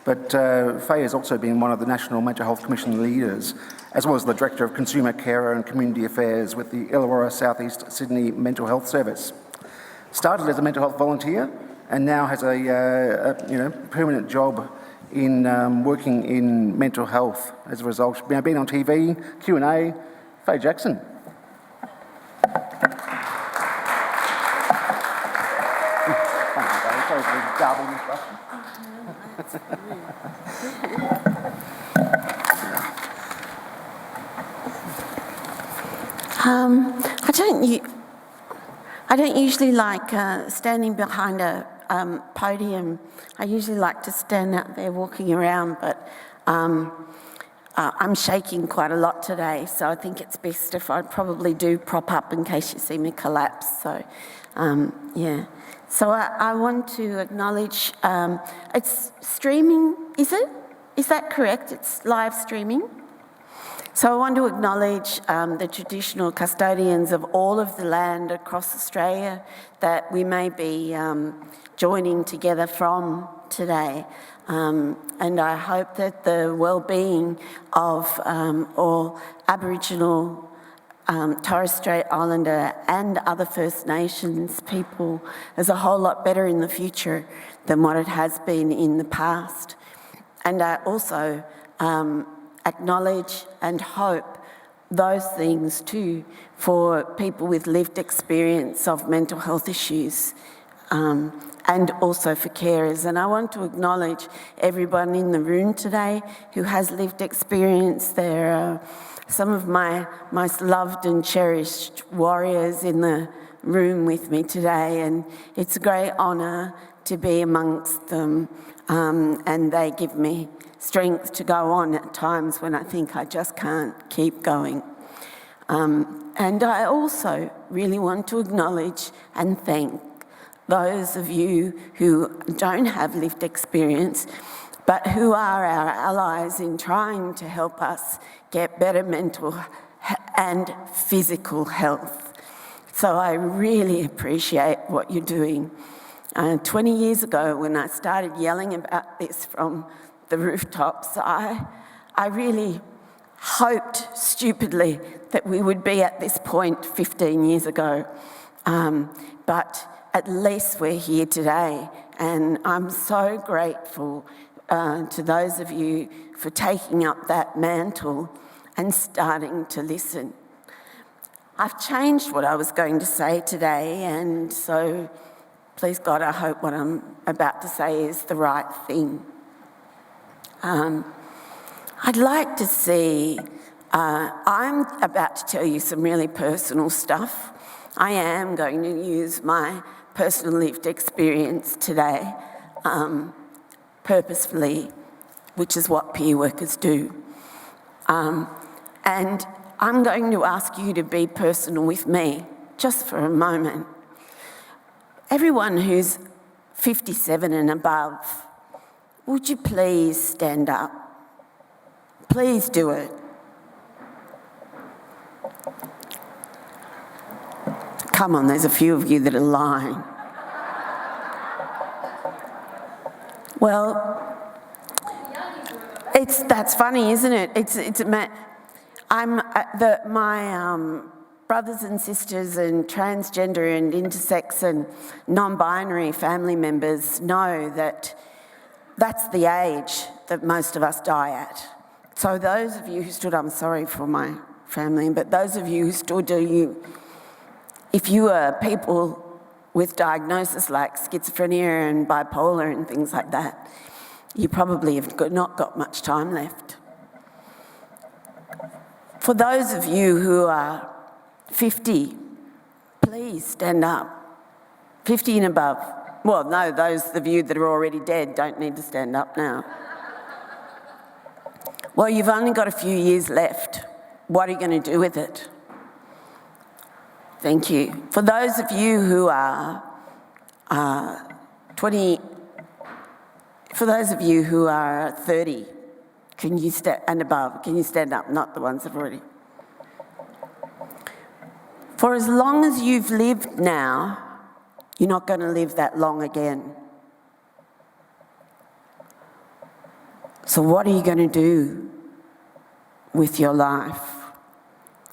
But Faye has also been one of the National Mental Health Commission leaders, as well as the Director of Consumer Care and Community Affairs with the Illawarra South East Sydney Mental Health Service. Started as a mental health volunteer and now has a permanent job in working in mental health as a result. Been on TV, Q&A, Faye Jackson. Sorry for the garbled introduction. I don't usually like standing behind a podium. I usually like to stand out there walking around, but I'm shaking quite a lot today, so I think it's best if I probably do prop up in case you see me collapse. So, yeah. So I want to acknowledge, it's streaming, is it? Is that correct? It's live streaming? So I want to acknowledge the traditional custodians of all of the land across Australia that we may be joining together from today. And I hope that the well-being of all Aboriginal, Torres Strait Islander and other First Nations people is a whole lot better in the future than what it has been in the past. And I also acknowledge and hope those things too for people with lived experience of mental health issues and also for carers. And I want to acknowledge everyone in the room today who has lived experience. There are some of my most loved and cherished warriors in the room with me today, and it's a great honour to be amongst them, and they give me strength to go on at times when I think I just can't keep going. And I also really want to acknowledge and thank those of you who don't have lived experience, but who are our allies in trying to help us get better mental and physical health. So I really appreciate what you're doing. 20 years ago, when I started yelling about this from the rooftops, I really hoped stupidly that we would be at this point 15 years ago. But at least we're here today, and I'm so grateful to those of you for taking up that mantle and starting to listen. I've changed what I was going to say today, and so please God, I hope what I'm about to say is the right thing. I'd like to see, I'm about to tell you some really personal stuff. I am going to use my personal lived experience today purposefully, which is what peer workers do. And I'm going to ask you to be personal with me, just for a moment. Everyone who's 57 and above, would you please stand up? Please do it. Come on, there's a few of you that are lying. Well, that's funny, isn't it? My brothers and sisters and transgender and intersex and non-binary family members know that that's the age that most of us die at. So those of you who stood, I'm sorry for my family, but those of you who stood, if you are people with diagnosis like schizophrenia and bipolar and things like that, you probably have not got much time left. For those of you who are 50, please stand up. 50 and above. Well, no, those of you that are already dead don't need to stand up now. Well, you've only got a few years left. What are you going to do with it? Thank you. For those of you who are 20, for those of you who are 30, can you and above, can you stand up? Not the ones that have already. For as long as you've lived now, you're not going to live that long again. So what are you going to do with your life?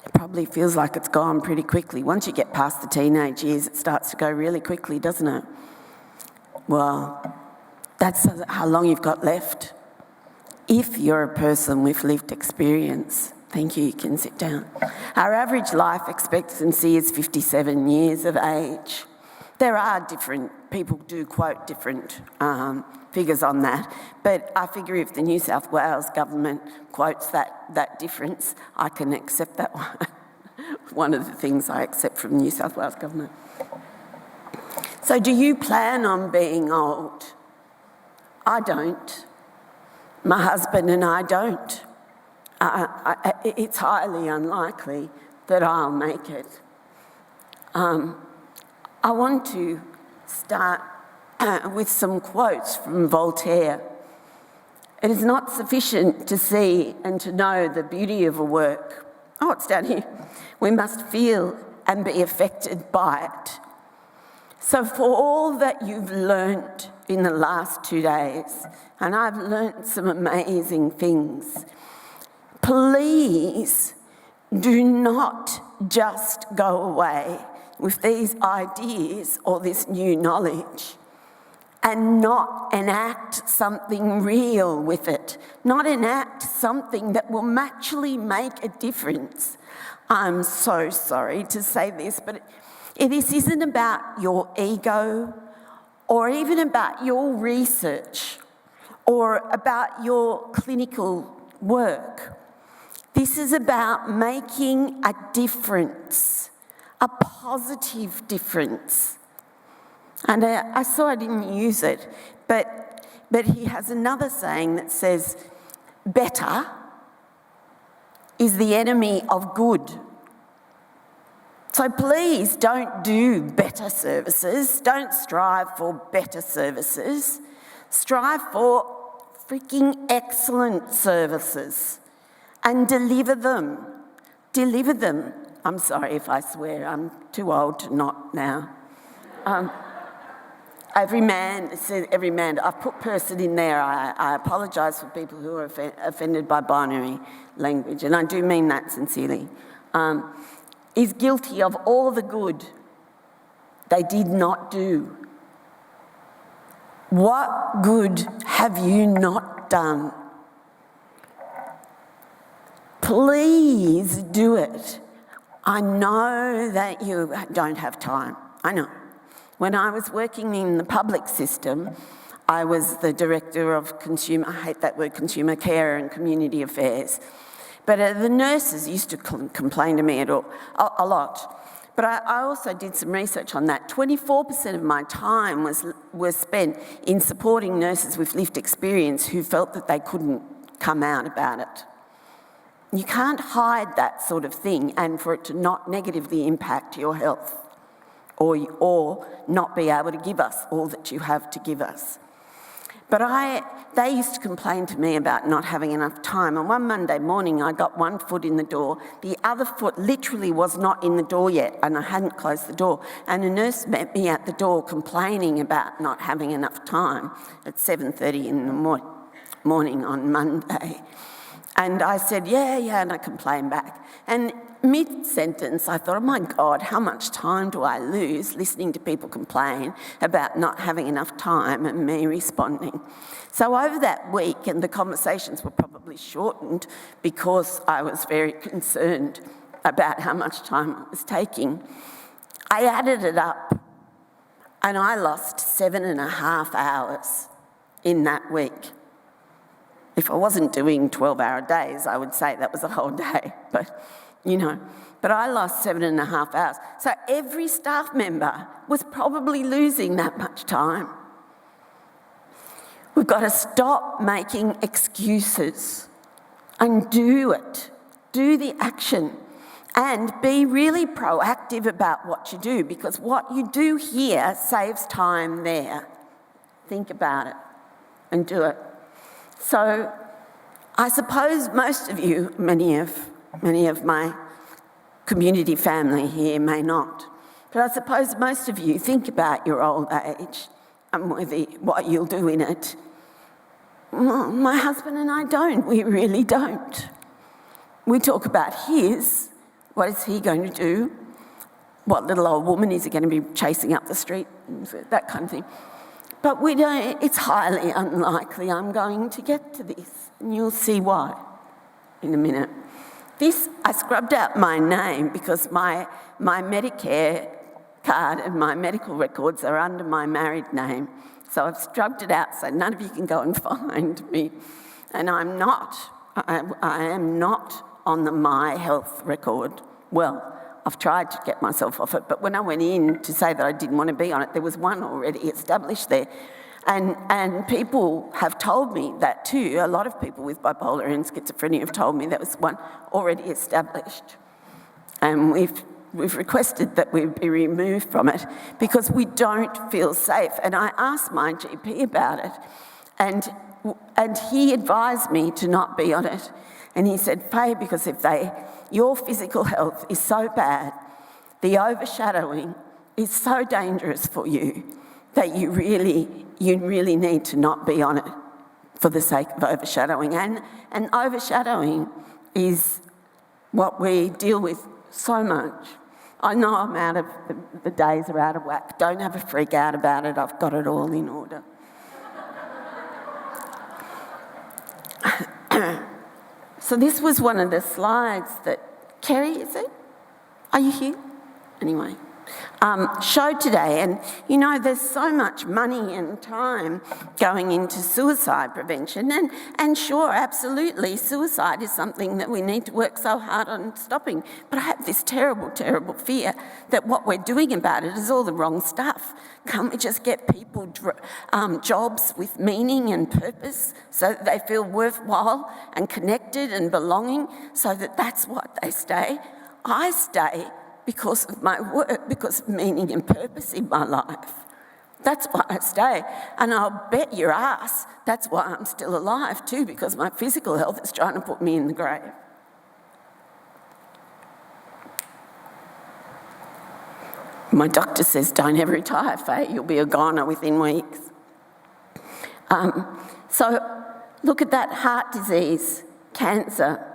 It probably feels like it's gone pretty quickly. Once you get past the teenage years, it starts to go really quickly, doesn't it? Well, that's how long you've got left. If you're a person with lived experience, thank you, you can sit down. Our average life expectancy is 57 years of age. There are people do quote different figures on that, but I figure if the New South Wales government quotes that difference, I can accept that one. One of the things I accept from the New South Wales government. So do you plan on being old? I don't. My husband and I don't. It's highly unlikely that I'll make it. I want to start with some quotes from Voltaire. It is not sufficient to see and to know the beauty of a work. Oh, it's down here. We must feel and be affected by it. So for all that you've learnt in the last 2 days, and I've learnt some amazing things, please do not just go away with these ideas or this new knowledge and not enact something real with it, not enact something that will actually make a difference. I'm so sorry to say this, but this isn't about your ego or even about your research or about your clinical work. This is about making a difference, a positive difference. And I saw I didn't use it, but he has another saying that says, better is the enemy of good. So please don't do better services. Don't strive for better services. Strive for freaking excellent services and deliver them. Deliver them. I'm sorry if I swear, I'm too old to not now. Every man, I've put person in there. I apologise for people who are offended by binary language, and I do mean that sincerely, is guilty of all the good they did not do. What good have you not done? Please do it. I know that you don't have time. I know. When I was working in the public system, I was the director of consumer care and community affairs. But the nurses used to complain to me a lot. But I also did some research on that. 24% of my time was spent in supporting nurses with lived experience who felt that they couldn't come out about it. You can't hide that sort of thing and for it to not negatively impact your health or not be able to give us all that you have to give us. But they used to complain to me about not having enough time. And one Monday morning, I got one foot in the door. The other foot literally was not in the door yet, and I hadn't closed the door. And a nurse met me at the door complaining about not having enough time at 7:30 in the morning on Monday. And I said, yeah, and I complained back. And mid-sentence, I thought, oh my God, how much time do I lose listening to people complain about not having enough time and me responding? So over that week, and the conversations were probably shortened because I was very concerned about how much time it was taking, I added it up and I lost 7.5 hours in that week. If I wasn't doing 12-hour days, I would say that was a whole day, but I lost 7.5 hours. So every staff member was probably losing that much time. We've got to stop making excuses and do it. Do the action and be really proactive about what you do, because what you do here saves time there. Think about it and do it. So I suppose most of you, many of my community family here may not, but I suppose most of you think about your old age and what you'll do in it. My husband and I don't. We really don't. We talk about his. What is he going to do? What little old woman is he going to be chasing up the street? That kind of thing. But we don't. It's highly unlikely I'm going to get to this, and you'll see why in a minute. I scrubbed out my name because my Medicare card and my medical records are under my married name. So I've scrubbed it out so none of you can go and find me. And I am not on the My Health record. Well, I've tried to get myself off it, but when I went in to say that I didn't want to be on it, there was one already established there. And people have told me that too. A lot of people with bipolar and schizophrenia have told me there was one already established. And we've requested that we be removed from it because we don't feel safe. And I asked my GP about it, and he advised me to not be on it. And he said, Faye, because your physical health is so bad, the overshadowing is so dangerous for you that you really need to not be on it for the sake of overshadowing. And overshadowing is what we deal with so much. I know I'm out of, the days are out of whack. Don't have a freak out about it. I've got it all in order. So this was one of the slides that Kerry, is it? Are you here? Anyway. Showed today, and you know there's so much money and time going into suicide prevention, and sure, absolutely, suicide is something that we need to work so hard on stopping, but I have this terrible, terrible fear that what we're doing about it is all the wrong stuff. Can't we just get people jobs with meaning and purpose so that they feel worthwhile and connected and belonging, so that that's what they stay? I stay because of my work, because of meaning and purpose in my life. That's why I stay. And I'll bet your ass that's why I'm still alive too, because my physical health is trying to put me in the grave. My doctor says, don't ever retire, Faye, you'll be a goner within weeks. So look at that, heart disease, cancer.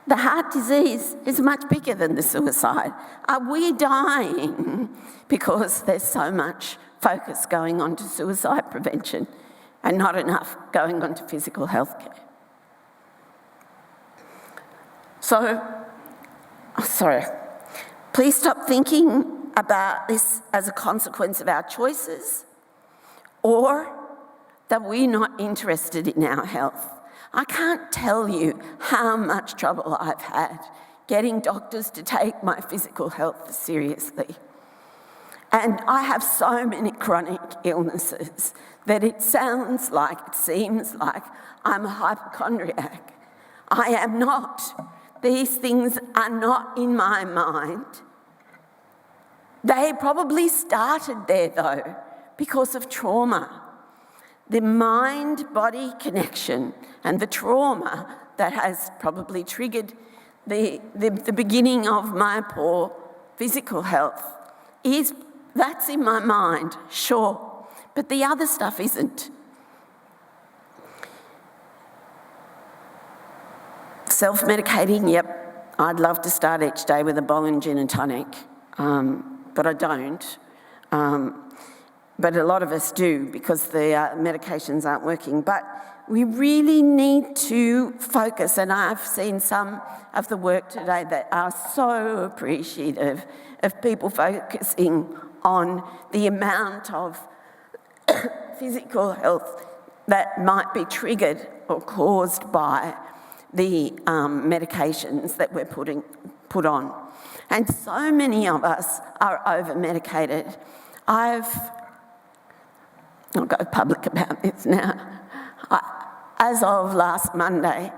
The heart disease is much bigger than the suicide. Are we dying because there's so much focus going on to suicide prevention and not enough going on to physical health care? So, please stop thinking about this as a consequence of our choices or that we're not interested in our health. I can't tell you how much trouble I've had getting doctors to take my physical health seriously. And I have so many chronic illnesses that it seems like I'm a hypochondriac. I am not. These things are not in my mind. They probably started there though because of trauma. The mind-body connection and the trauma that has probably triggered the beginning of my poor physical health that's in my mind, sure, but the other stuff isn't. Self-medicating, yep, I'd love to start each day with a bowl and gin and tonic, but I don't. But a lot of us do because the medications aren't working. But we really need to focus, and I've seen some of the work today that are so appreciative of people focusing on the amount of physical health that might be triggered or caused by the medications that we're put on. And so many of us are over-medicated. I'll go public about this now. As of last Monday,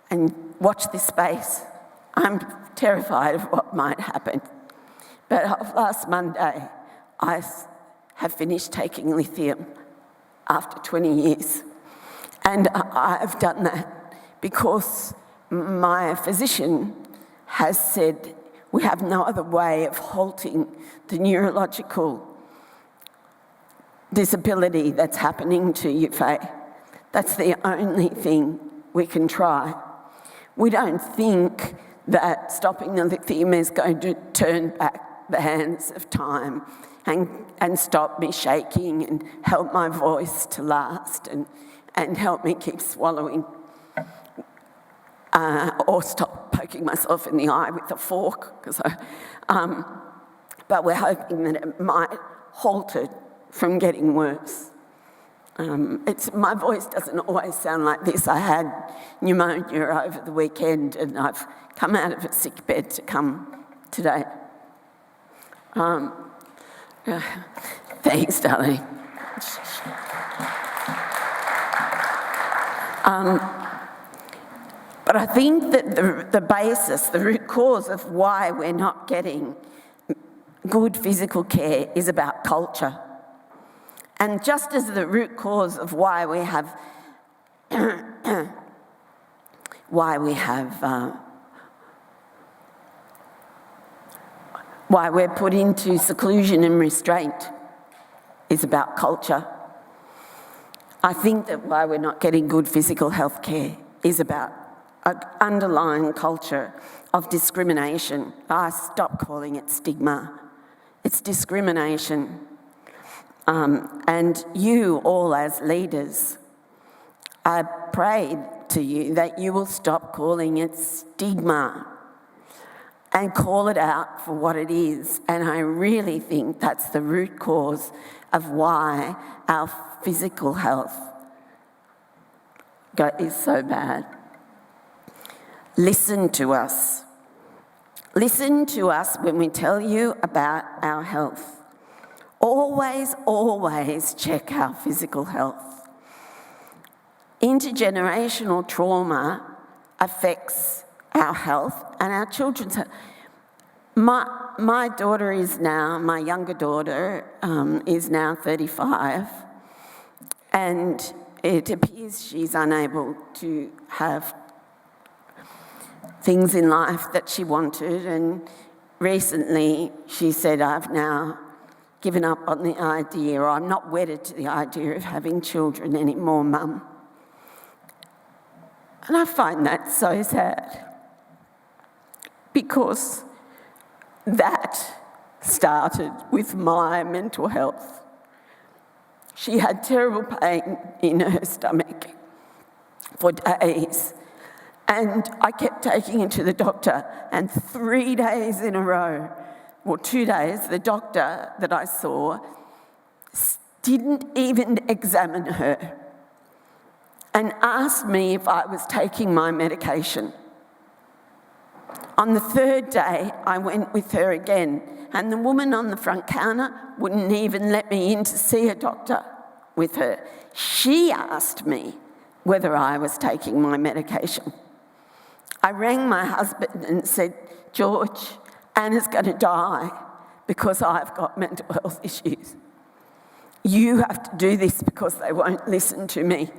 and watch this space, I'm terrified of what might happen. But of last Monday, I have finished taking lithium after 20 years. And I've done that because my physician has said we have no other way of halting the neurological disability that's happening to you, Faye. That's the only thing we can try. We don't think that stopping the lithium is going to turn back the hands of time and stop me shaking and help my voice to last and help me keep swallowing or stop poking myself in the eye with a fork. But we're hoping that it might halt it from getting worse. My voice doesn't always sound like this. I had pneumonia over the weekend and I've come out of a sick bed to come today. Thanks, darling. But I think that the basis, the root cause of why we're not getting good physical care is about culture. And just as the root cause of why we have why we're put into seclusion and restraint is about culture, I think that why we're not getting good physical health care is about an underlying culture of discrimination. I stop calling it stigma. It's discrimination. And you all as leaders, I pray to you that you will stop calling it stigma and call it out for what it is. And I really think that's the root cause of why our physical health is so bad. Listen to us. Listen to us when we tell you about our health. Always, always check our physical health. Intergenerational trauma affects our health and our children's health. My daughter is now, my younger daughter is now 35, and it appears she's unable to have things in life that she wanted, and recently she said, I've now given up on the idea, or I'm not wedded to the idea of having children anymore, Mum. And I find that so sad, because that started with my mental health. She had terrible pain in her stomach for days, and I kept taking her to the doctor, and 3 days in a row, or 2 days, the doctor that I saw didn't even examine her and asked me if I was taking my medication. On the third day, I went with her again, and the woman on the front counter wouldn't even let me in to see a doctor with her. She asked me whether I was taking my medication. I rang my husband and said, George, Anna's going to die because I've got mental health issues. You have to do this because they won't listen to me.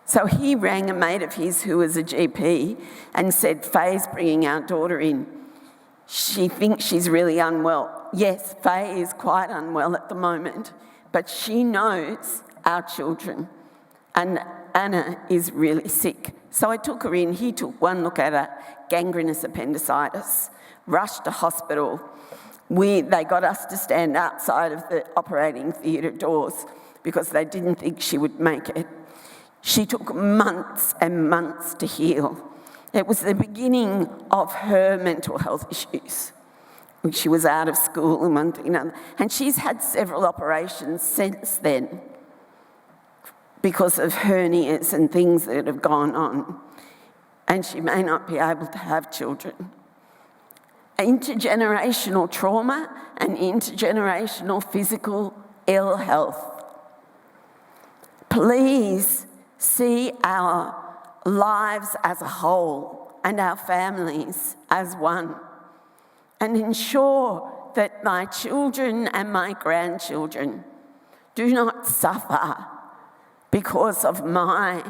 So he rang a mate of his who was a GP and said, Faye's bringing our daughter in. She thinks she's really unwell. Yes, Faye is quite unwell at the moment, but she knows our children, and Anna is really sick. So I took her in. He took one look at her, gangrenous appendicitis, rushed to hospital. They got us to stand outside of the operating theatre doors because they didn't think she would make it. She took months and months to heal. It was the beginning of her mental health issues. She was out of school and one thing another. And she's had several operations since then because of hernias and things that have gone on. And she may not be able to have children. Intergenerational trauma and intergenerational physical ill health. Please see our lives as a whole and our families as one, and ensure that my children and my grandchildren do not suffer because of my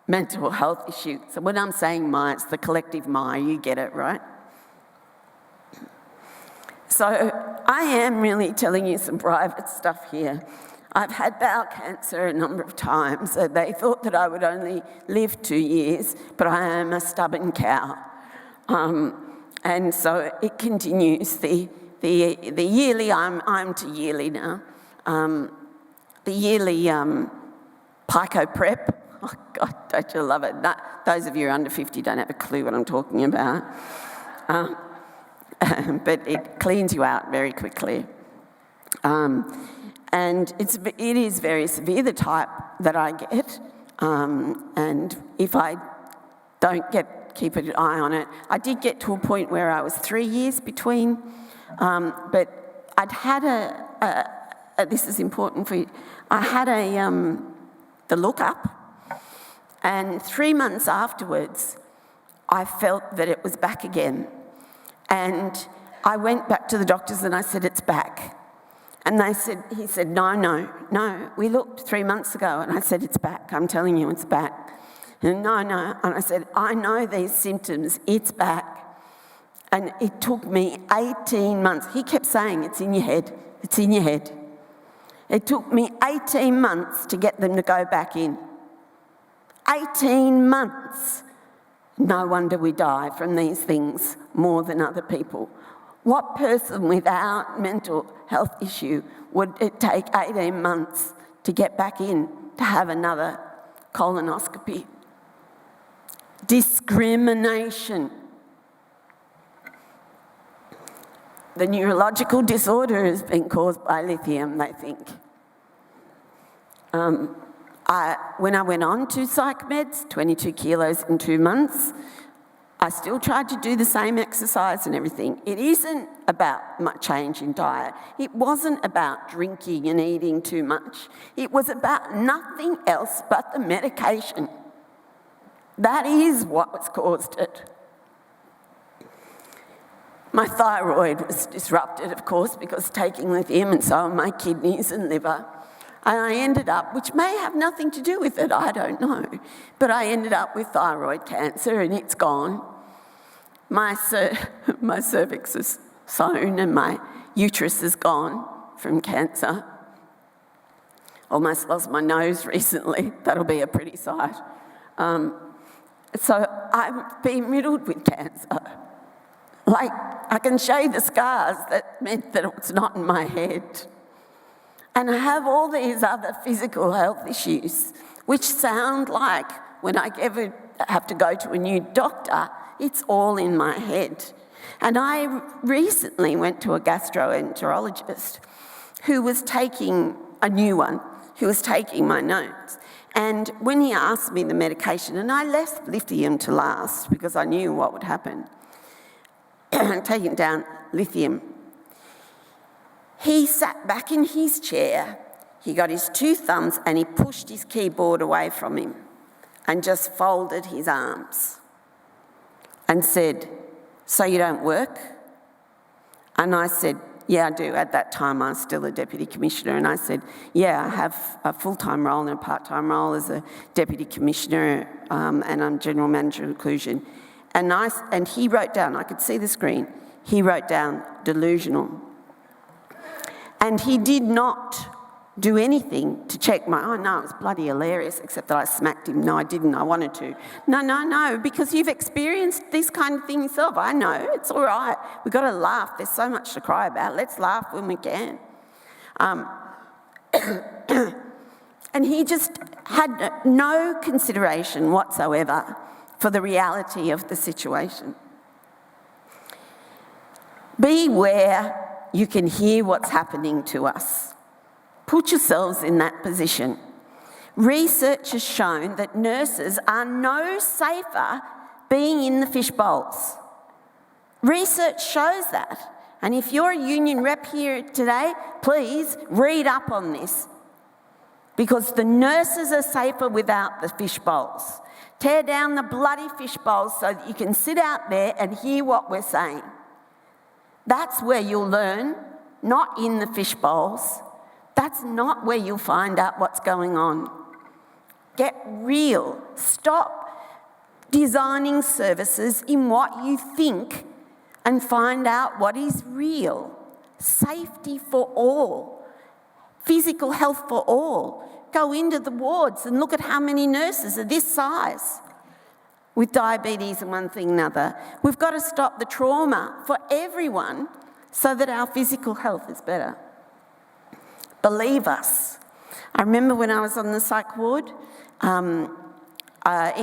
mental health issues. So when I'm saying my, it's the collective my, you get it, right? So I am really telling you some private stuff here. I've had bowel cancer a number of times. They thought that I would only live 2 years, but I am a stubborn cow. And so it continues. The yearly, I'm to yearly now. The yearly Pico Prep. Oh God, don't you love it? Those of you under 50 don't have a clue what I'm talking about. But it cleans you out very quickly. And it is very severe, the type that I get. And if I don't keep an eye on it, I did get to a point where I was 3 years between, but I'd had this is important for you, I had the look-up, and 3 months afterwards, I felt that it was back again. And I went back to the doctors and I said, it's back. And he said, no, we looked 3 months ago. And I said, it's back, I'm telling you, it's back. And no. And I said, I know these symptoms, it's back. And it took me 18 months. He kept saying, it's in your head, it's in your head. It took me 18 months to get them to go back in. 18 months. No wonder we die from these things more than other people. What person without mental health issue would it take 18 months to get back in to have another colonoscopy? Discrimination. The neurological disorder has been caused by lithium, they think. When I went on to psych meds, 22 kilos in 2 months, I still tried to do the same exercise and everything. It isn't about much change in diet. It wasn't about drinking and eating too much. It was about nothing else but the medication. That is what's caused it. My thyroid was disrupted, of course, because taking lithium, and so are my kidneys and liver. And I ended up, which may have nothing to do with it, I don't know, but I ended up with thyroid cancer and it's gone. My cervix is sewn and my uterus is gone from cancer. Almost lost my nose recently. That'll be a pretty sight. So I've been riddled with cancer. Like, I can show you the scars that meant that it's not in my head. And I have all these other physical health issues, which sound like when I ever have to go to a new doctor, it's all in my head. And I recently went to a gastroenterologist who was taking a new one, who was taking my notes. And when he asked me the medication, and I left lithium to last because I knew what would happen, taking down lithium, he sat back in his chair, he got his 2 thumbs and he pushed his keyboard away from him and just folded his arms and said, so you don't work? And I said, yeah, I do. At that time, I was still a Deputy Commissioner. And I said, yeah, I have a full-time role and a part-time role as a Deputy Commissioner, and I'm General Manager of Inclusion. And he wrote down, I could see the screen, he wrote down delusional. And he did not do anything to check oh no, it was bloody hilarious, except that I smacked him. No, I didn't, I wanted to. No, because you've experienced this kind of thing yourself. I know, it's all right. We've got to laugh. There's so much to cry about. Let's laugh when we can. And he just had no consideration whatsoever for the reality of the situation. Beware. You can hear what's happening to us. Put yourselves in that position. Research has shown that nurses are no safer being in the fish bowls. Research shows that. And if you're a union rep here today, please read up on this. Because the nurses are safer without the fish bowls. Tear down the bloody fish bowls so that you can sit out there and hear what we're saying. That's where you'll learn, not in the fish bowls. That's not where you'll find out what's going on. Get real. Stop designing services in what you think and find out what is real. Safety for all. Physical health for all. Go into the wards and look at how many nurses are this size with diabetes and one thing and another. We've got to stop the trauma for everyone so that our physical health is better. Believe us. I remember when I was on the psych ward, in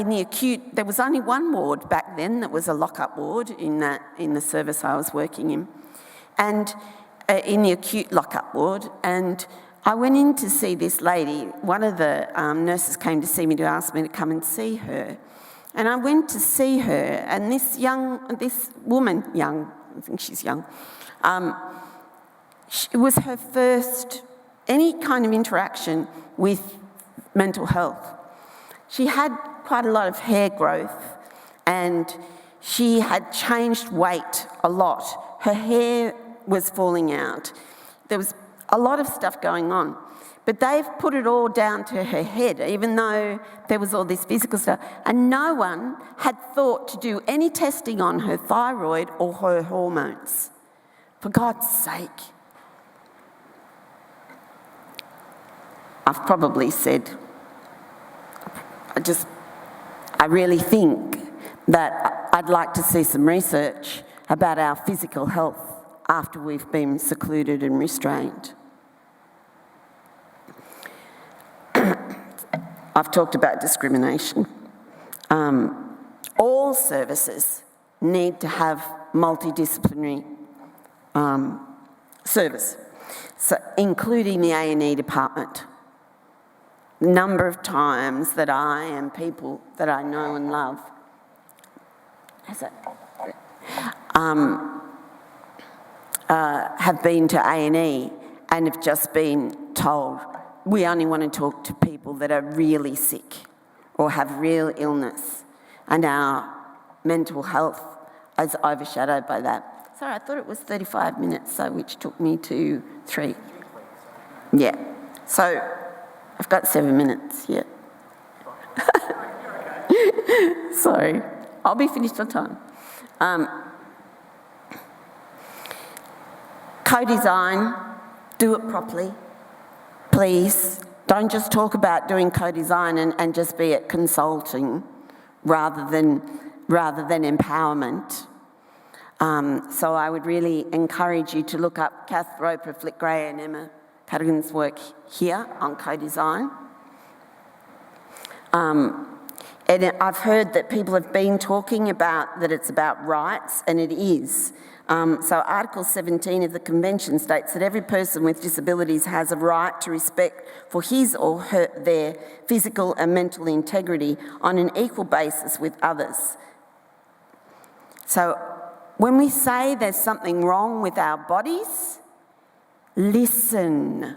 the acute, there was only one ward back then that was a lock-up ward in the service I was working in, and in the acute lock-up ward, and I went in to see this lady. One of the nurses came to see me to ask me to come and see her. And I went to see her, and this woman, young, I think she's young, it was her first any kind of interaction with mental health. She had quite a lot of hair growth, and she had changed weight a lot. Her hair was falling out. There was a lot of stuff going on. But they've put it all down to her head, even though there was all this physical stuff. And no one had thought to do any testing on her thyroid or her hormones. For God's sake. I've probably said, I really think that I'd like to see some research about our physical health after we've been secluded and restrained. I've talked about discrimination. All services need to have multidisciplinary service, so including the A&E department. Number of times that I and people that I know and love have been to A&E and have just been told, we only want to talk to people that are really sick or have real illness, and our mental health is overshadowed by that. Sorry, I thought it was 35 minutes, so which took me to 3. Yeah, so I've got 7 minutes, yeah. Sorry, I'll be finished on time. Co-design, do it properly. Please, don't just talk about doing co-design and just be at consulting rather than empowerment. So I would really encourage you to look up Kath Roper, Flick Gray and Emma Cadigan's work here on co-design. And I've heard that people have been talking about that it's about rights, and it is. So Article 17 of the Convention states that every person with disabilities has a right to respect for his or their physical and mental integrity on an equal basis with others. So when we say there's something wrong with our bodies, listen.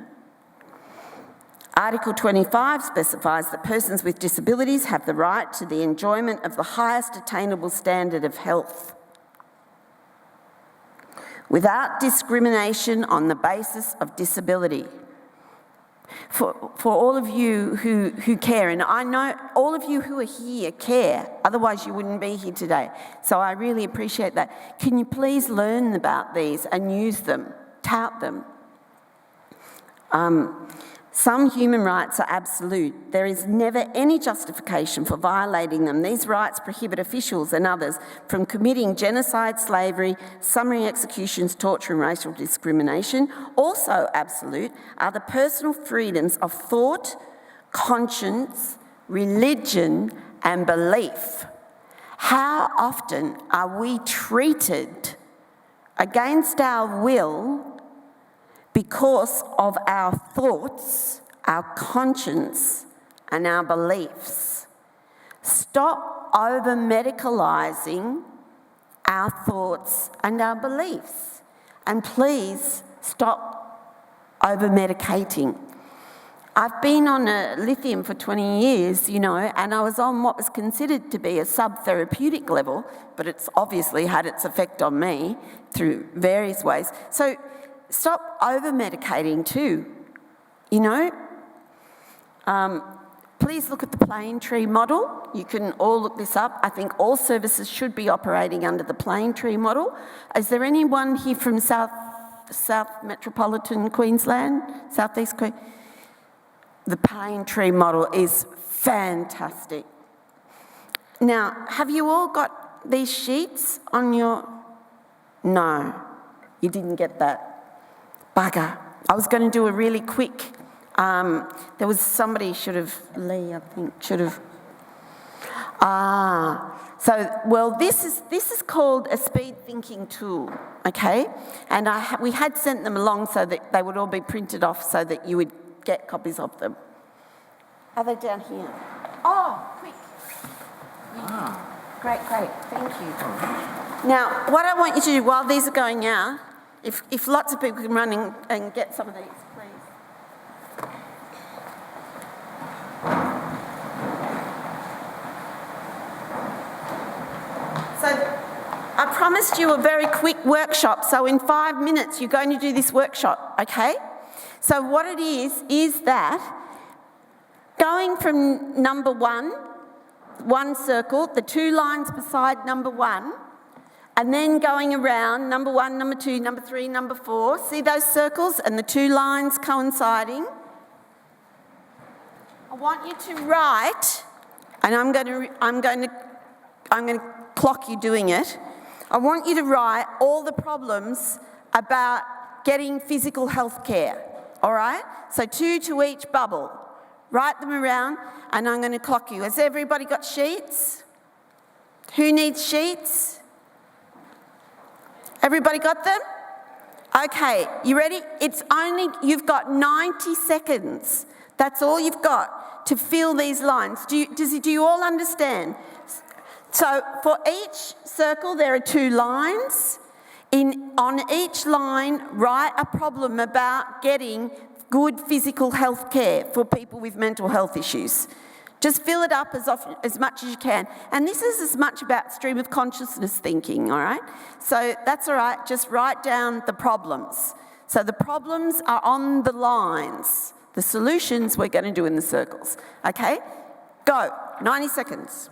Article 25 specifies that persons with disabilities have the right to the enjoyment of the highest attainable standard of health, without discrimination on the basis of disability. For all of you who care, and I know all of you who are here care, otherwise you wouldn't be here today. So I really appreciate that. Can you please learn about these and use them, tout them? Some human rights are absolute. There is never any justification for violating them. These rights prohibit officials and others from committing genocide, slavery, summary executions, torture and racial discrimination. Also absolute are the personal freedoms of thought, conscience, religion and belief. How often are we treated against our will because of our thoughts, our conscience, and our beliefs? Stop over-medicalising our thoughts and our beliefs. And please stop over-medicating. I've been on a lithium for 20 years, and I was on what was considered to be a sub-therapeutic level, but it's obviously had its effect on me through various ways. So stop over-medicating too, Please look at the Plane Tree model. You can all look this up. I think all services should be operating under the Plane Tree model. Is there anyone here from South South Metropolitan Queensland, Southeast Queensland. The Pine Tree model is fantastic. Now, have you all got these sheets on your... No, you didn't get that. Bugger. I was going to do a really quick... there was somebody Lee, I think, should have... this is called a speed thinking tool, okay? And we had sent them along so that they would all be printed off so that you would get copies of them. Are they down here? Oh, quick. Great, thank you. Now, what I want you to do while these are going out, if lots of people can run and get some of these, please. So, I promised you a very quick workshop, so in 5 minutes you're going to do this workshop, okay? So what it is that going from number one circle, the 2 lines beside number 1, and then going around number 1, number 2, number 3, number 4. See those circles and the 2 lines coinciding? I want you to write, and I'm going to clock you doing it. I want you to write all the problems about getting physical health care, all right? So 2 to each bubble. Write them around, and I'm going to clock you. Has everybody got sheets? Who needs sheets? Everybody got them? Okay, you ready? You've got 90 seconds. That's all you've got to fill these lines. Do you all understand? So for each circle, there are 2 lines. On each line, write a problem about getting good physical health care for people with mental health issues. Just fill it up as much as you can. And this is as much about stream of consciousness thinking, all right? So that's all right, just write down the problems. So the problems are on the lines. The solutions we're going to do in the circles, okay? Go, 90 seconds.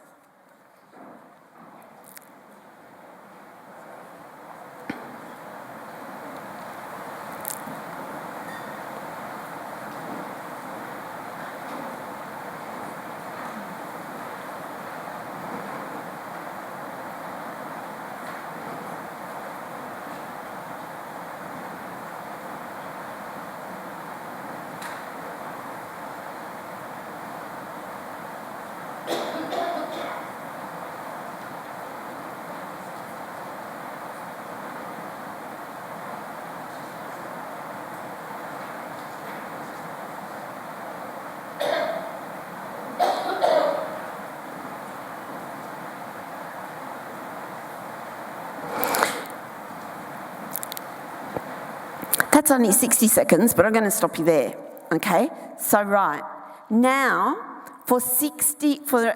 That's only 60 seconds, but I'm going to stop you there, okay? So right, now for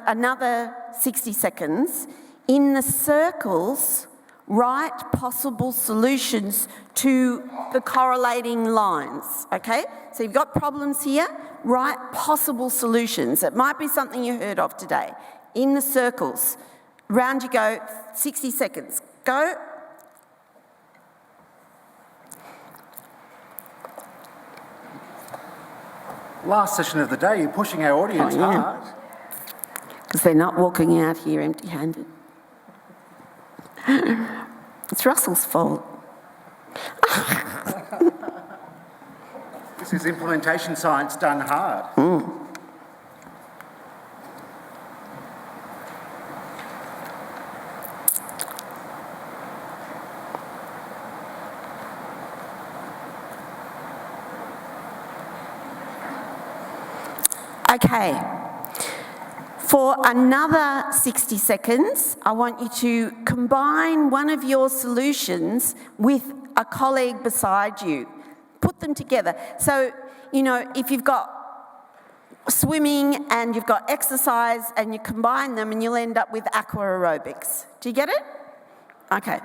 another 60 seconds, in the circles, write possible solutions to the correlating lines, okay? So you've got problems here, write possible solutions. It might be something you heard of today. In the circles, round you go, 60 seconds. Go. Last session of the day, you're pushing our audience hard. Because they're not walking out here empty-handed. It's Russell's fault. This is implementation science done hard. Okay, for another 60 seconds, I want you to combine one of your solutions with a colleague beside you. Put them together. So, you know, if you've got swimming and you've got exercise and you combine them and you'll end up with aqua aerobics. Do you get it? Okay,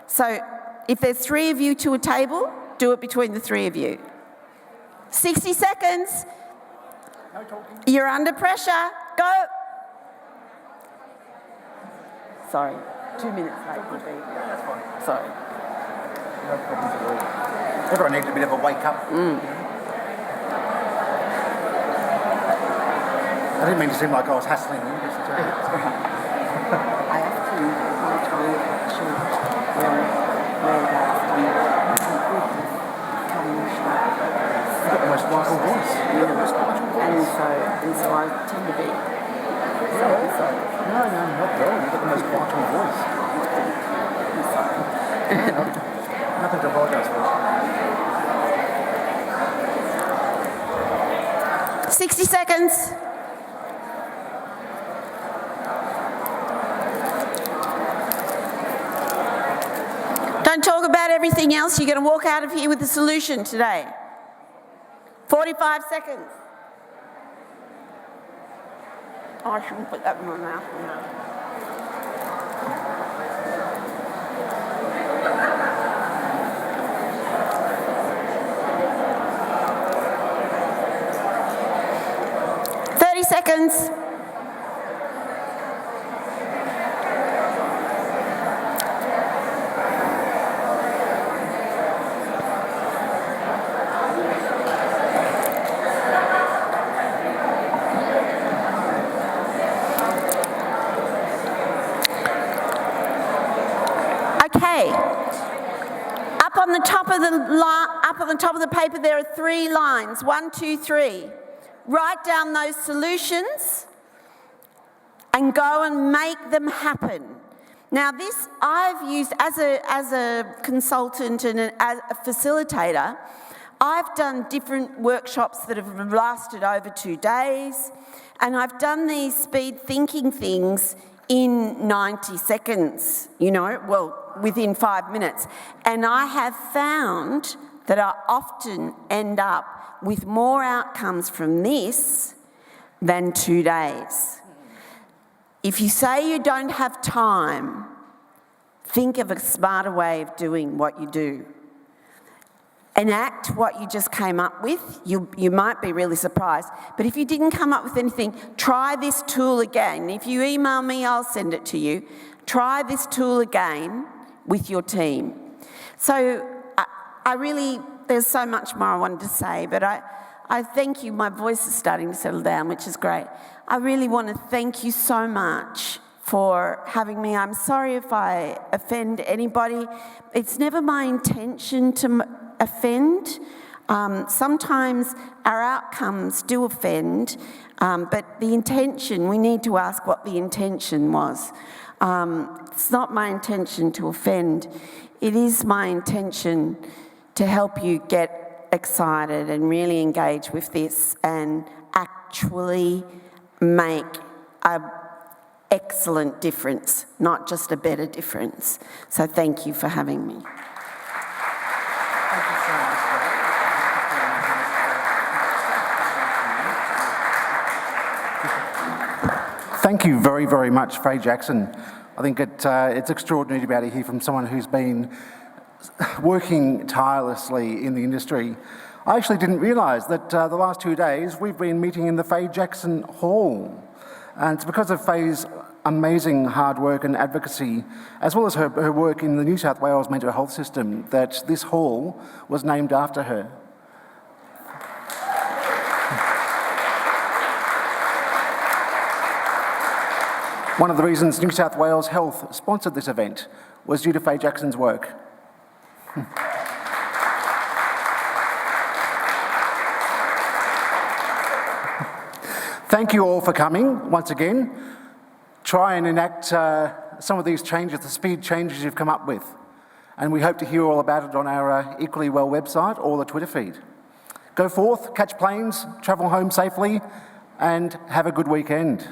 so if there's 3 of you to a table, do it between the 3 of you. 60 seconds. No talking. You're under pressure. Go. Sorry, 2 minutes late would be. That's fine. Sorry. No problems at all. Everyone needs a bit of a wake up. I didn't mean to seem like I was hassling you. Just, I often, my time actually, where you've got the most vital voice. You've got the most vital voice. and so I tend to be. No, not at all. You've got the most vital voice. Nothing to apologise for. 60 seconds. Don't talk about everything else. You're going to walk out of here with a solution today. 45 seconds. Oh, I shouldn't put that in my mouth now. Seconds. Okay. Up on the top of the paper there are 3 lines. 1, 2, 3. Write down those solutions and go and make them happen. Now this I've used as a consultant and as a facilitator. I've done different workshops that have lasted over 2 days, and I've done these speed thinking things in 90 seconds, within 5 minutes. And I have found that I often end up with more outcomes from this than 2 days. If you say you don't have time, think of a smarter way of doing what you do. Enact what you just came up with. You might be really surprised. But if you didn't come up with anything, try this tool again. If you email me, I'll send it to you. Try this tool again with your team. So there's so much more I wanted to say, but I thank you. My voice is starting to settle down, which is great. I really want to thank you so much for having me. I'm sorry if I offend anybody. It's never my intention to offend. Sometimes our outcomes do offend, but the intention, we need to ask what the intention was. It's not my intention to offend. It is my intention to help you get excited and really engage with this and actually make an excellent difference, not just a better difference. So thank you for having me. Thank you very, very much, Faye Jackson. I think it's extraordinary to be able to hear from someone who's been working tirelessly in the industry. I actually didn't realise that the last 2 days we've been meeting in the Faye Jackson Hall. And it's because of Faye's amazing hard work and advocacy, as well as her work in the New South Wales mental health system, that this hall was named after her. One of the reasons New South Wales Health sponsored this event was due to Faye Jackson's work. Thank you all for coming once again. Try and enact some of these changes, the speed changes you've come up with. And we hope to hear all about it on our Equally Well website or the Twitter feed. Go forth, catch planes, travel home safely, and have a good weekend.